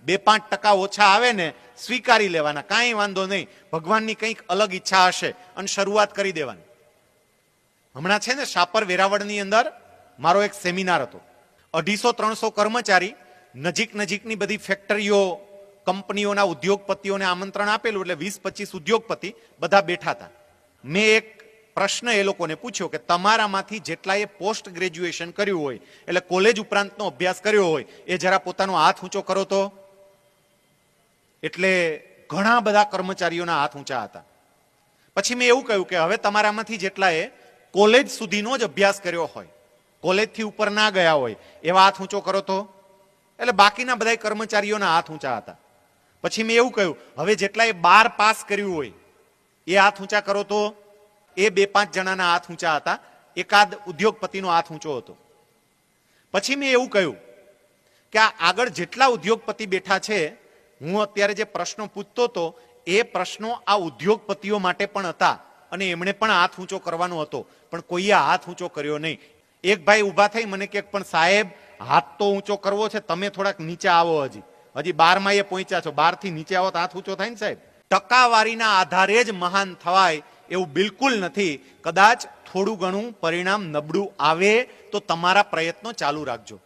2-5% ઓછા આવે ને સ્વીકારી લેવાના, કાંઈ વાંધો નહીં, ભગવાનની કંઈક અલગ ઈચ્છા હશે, અને શરૂઆત કરી દેવાની. હમણાં છે ને શાપર વેરાવળની અંદર મારો એક સેમિનાર હતો. 250-300 કર્મચારી, નજીકની બધી ફેક્ટરીઓ, કંપનીઓના ઉદ્યોગપતિઓને આમંત્રણ આપેલું, એટલે 20-25 ઉદ્યોગપતિ બધા બેઠા હતા. મેં એક પ્રશ્ન એ લોકોને પૂછ્યો કે તમારામાંથી જેટલાએ પોસ્ટ ગ્રેજ્યુએશન કર્યું હોય, એટલે કોલેજ ઉપરાંતનો અભ્યાસ કર્યો હોય, એ જરા પોતાનો હાથ ઊંચો કરો તો. એટલે ઘણા બધા કર્મચારીઓના હાથ ઊંચા હતા. પછી મેં એવું કહ્યું કે હવે તમારામાંથી જેટલાએ કોલેજ સુધીનો જ અભ્યાસ કર્યો હોય, કોલેજથી ઉપર ના ગયા હોય, એવા હાથ ઊંચો કરો તો. એટલે બાકીના બધા કર્મચારીઓના હાથ ઊંચા હતા. પછી મેં એવું કહ્યું હવે જેટલાએ 12 પાસ કર્યું હોય એ હાથ ઊંચા કરો તો. એ 2-5 જણાના હાથ ઊંચા હતા, એકાદ ઉદ્યોગપતિનો હાથ ઊંચો હતો. પછી મેં એવું કહ્યું કે આ આગળ જેટલા ઉદ્યોગપતિ બેઠા છે, હું અત્યારે જે પ્રશ્નો પૂછતો હતો એ પ્રશ્નો આ ઉદ્યોગપતિઓ માટે પણ હતા, અને એમણે પણ હાથ ઊંચો કરવાનો હતો, પણ કોઈએ હાથ ઊંચો કર્યો નહીં. એક ભાઈ ઊભા થઈ મને કહે પણ સાહેબ હાથ તો ઊંચો કરવો છે, તમે થોડાક નીચે આવો, હજી 12માં એ પહોંચ્યા છો, 12 થી નીચે આવો તો હાથ ઊંચો થાય ને સાહેબ. ટકાવારીના આધારે જ મહાન થવાય એવું બિલકુલ નથી. કદાચ થોડું ઘણું પરિણામ નબળું આવે તો તમારા પ્રયત્નો ચાલુ રાખજો.